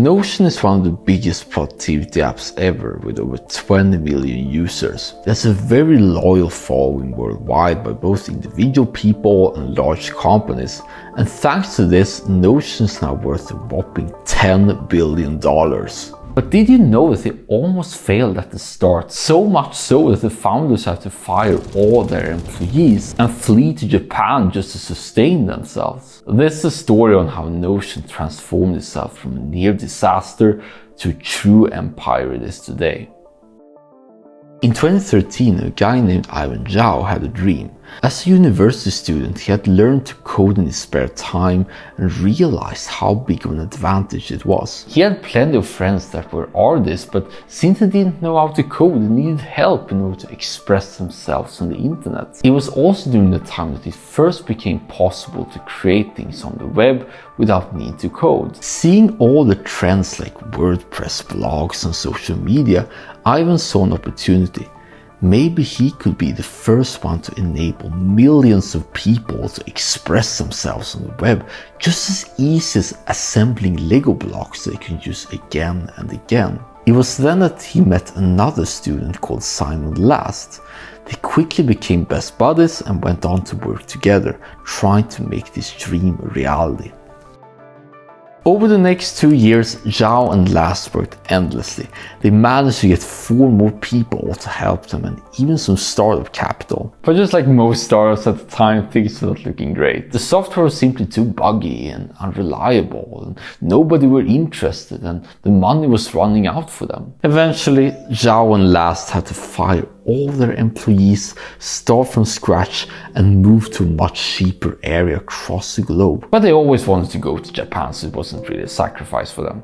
Notion is one of the biggest productivity apps ever with over 20 million users. There's a very loyal following worldwide by both individual people and large companies, and thanks to this, Notion is now worth a whopping $10 billion. But did you know that they almost failed at the start? So much so that the founders had to fire all their employees and flee to Japan just to sustain themselves. This is a story on how Notion transformed itself from a near disaster to a true empire it is today. In 2013, a guy named Ivan Zhao had a dream. As a university student, he had learned to code in his spare time and realized how big of an advantage it was. He had plenty of friends that were artists, but since they didn't know how to code, they needed help in order to express themselves on the internet. It was also during the time that it first became possible to create things on the web without need to code. Seeing all the trends like WordPress, blogs and social media, Ivan saw an opportunity. Maybe he could be the first one to enable millions of people to express themselves on the web just as easy as assembling Lego blocks they can use again and again. It was then that he met another student called Simon Last. They quickly became best buddies and went on to work together, trying to make this dream a reality. Over the next 2 years, Zhao and Last worked endlessly. They managed to get 4 more people to help them and even some startup capital. But just like most startups at the time, things were not looking great. The software was simply too buggy and unreliable, and nobody were interested, and the money was running out for them. Eventually, Zhao and Last had to fire all their employees, start from scratch and move to a much cheaper area across the globe. But they always wanted to go to Japan, so it wasn't really a sacrifice for them.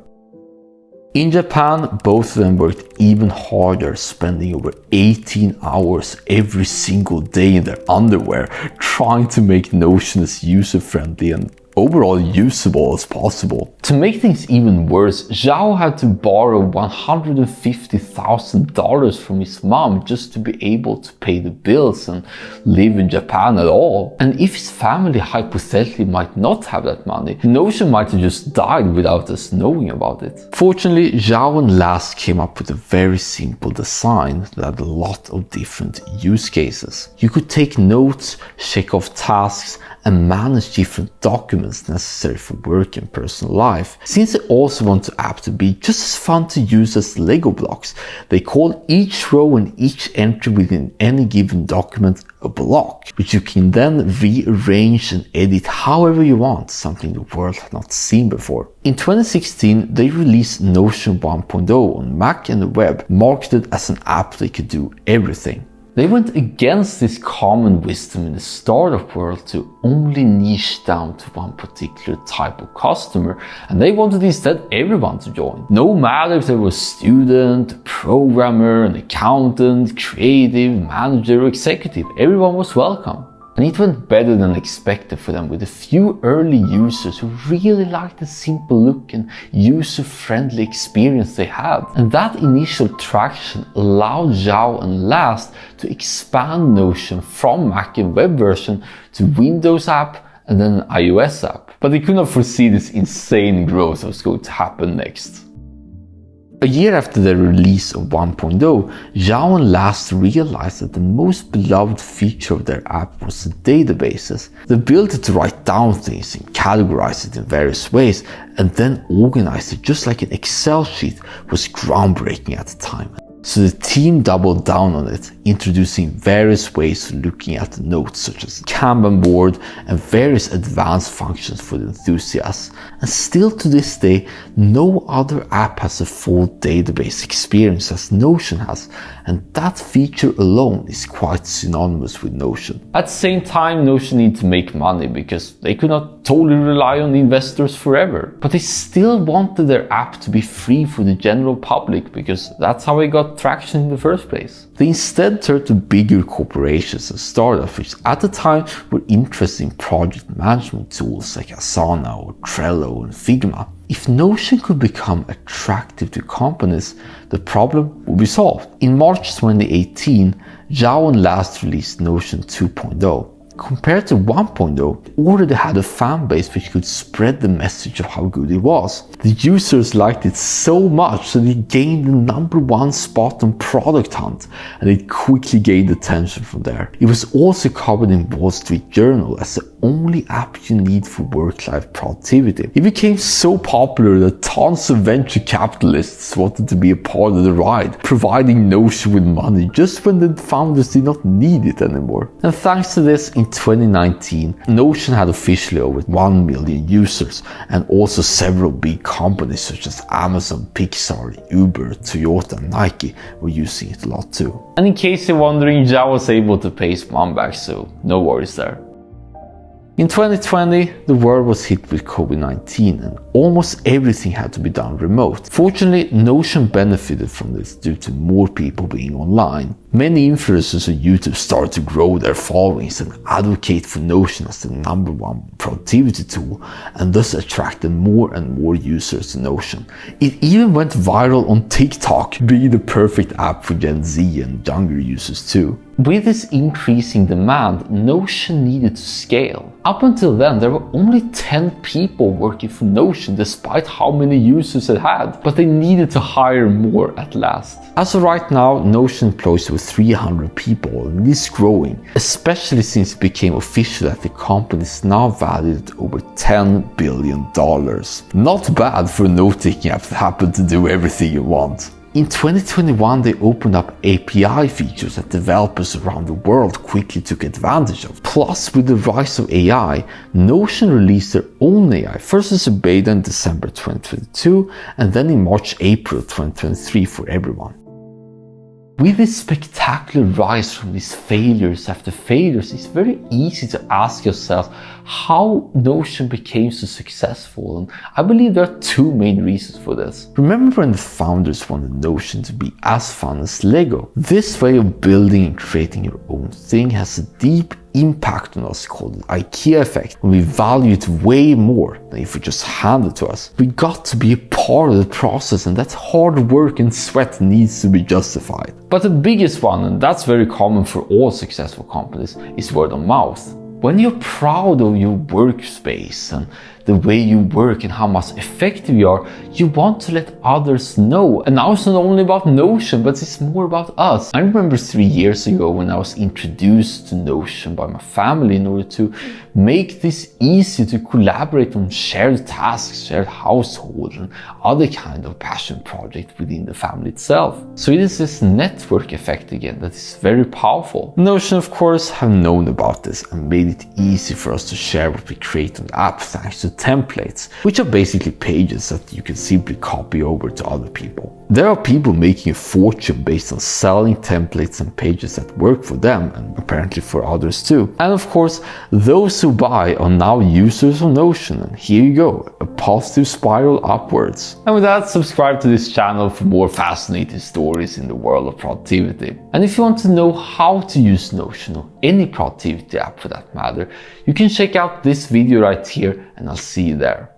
In Japan, both of them worked even harder, spending over 18 hours every single day in their underwear, trying to make Notion as user-friendly and overall usable as possible. To make things even worse, Zhao had to borrow $150,000 from his mom just to be able to pay the bills and live in Japan at all. And if his family hypothetically might not have that money, Notion might have just died without us knowing about it. Fortunately, Zhao and Last came up with a very simple design that had a lot of different use cases. You could take notes, check off tasks, and manage different documents necessary for work and personal life. Since they also want the app to be just as fun to use as Lego blocks, they call each row and each entry within any given document a block, which you can then rearrange and edit however you want, something the world had not seen before. In 2016, they released Notion 1.0 on Mac and the web, marketed as an app that could do everything. They went against this common wisdom in the startup world to only niche down to one particular type of customer, and they wanted instead everyone to join. No matter if they were a student, a programmer, an accountant, creative, manager or executive, everyone was welcome. And it went better than expected for them, with a few early users who really liked the simple look and user-friendly experience they had. And that initial traction allowed Zhao and Last to expand Notion from Mac and web version to Windows app and then an iOS app. But they could not foresee this insane growth that was going to happen next. A year after the release of 1.0, Zhao and Last realized that the most beloved feature of their app was the databases. The ability to write down things and categorize it in various ways and then organize it just like an Excel sheet was groundbreaking at the time. So the team doubled down on it, introducing various ways of looking at the notes such as Kanban board and various advanced functions for the enthusiasts. And still to this day, no other app has a full database experience as Notion has, and that feature alone is quite synonymous with Notion. At the same time, Notion needed to make money because they could not totally rely on investors forever. But they still wanted their app to be free for the general public because that's how it got traction in the first place. They instead turned to bigger corporations and startups, which at the time were interested in project management tools like Asana or Trello and Figma. If Notion could become attractive to companies, the problem would be solved. In March 2018, Zhao and Last released Notion 2.0. Compared to 1.0, it already had a fan base which could spread the message of how good it was. The users liked it so much that it gained the #1 spot on Product Hunt, and it quickly gained attention from there. It was also covered in Wall Street Journal as the only app you need for work-life productivity. It became so popular that tons of venture capitalists wanted to be a part of the ride, providing Notion with money just when the founders did not need it anymore. And thanks to this, in 2019, Notion had officially over 1 million users, and also several big companies such as Amazon, Pixar, Uber, Toyota, and Nike were using it a lot too. And in case you're wondering, Java was able to pay his mom back, so no worries there. In 2020, the world was hit with COVID-19 and almost everything had to be done remote. Fortunately, Notion benefited from this due to more people being online. Many influencers on YouTube started to grow their followings and advocate for Notion as the #1 productivity tool, and thus attracted more and more users to Notion. It even went viral on TikTok, being the perfect app for Gen Z and younger users too. With this increasing demand, Notion needed to scale. Up until then, there were only 10 people working for Notion despite how many users it had, but they needed to hire more at last. As of right now, Notion employs over 300 people and is growing, especially since it became official that the company is now valued at over $10 billion. Not bad for a note-taking app that happens to do everything you want. In 2021, they opened up API features that developers around the world quickly took advantage of. Plus, with the rise of AI, Notion released their own AI, first as a beta in December 2022, and then in March-April 2023 for everyone. With this spectacular rise from these failures after failures, it's very easy to ask yourself how Notion became so successful, and I believe there are two main reasons for this. Remember when the founders wanted Notion to be as fun as Lego? This way of building and creating your own thing has a deep impact on us called the IKEA effect, and we value it way more than if it just handed to us. We got to be a part of the process, and that hard work and sweat needs to be justified. But the biggest one, and that's very common for all successful companies, is word of mouth. When you're proud of your workspace and the way you work and how much effective you are, you want to let others know. And now it's not only about Notion, but it's more about us. I remember 3 years ago when I was introduced to Notion by my family in order to make this easy to collaborate on shared tasks, shared household, and other kind of passion project within the family itself. So it is this network effect again that is very powerful. Notion, of course, have known about this and made it easy for us to share what we create on the app thanks to templates, which are basically pages that you can simply copy over to other people. There are people making a fortune based on selling templates and pages that work for them and apparently for others too. And of course, those who buy are now users of Notion, and here you go, a positive spiral upwards. And with that, subscribe to this channel for more fascinating stories in the world of productivity. And if you want to know how to use Notion or any productivity app for that matter, you can check out this video right here, and I'll see you there.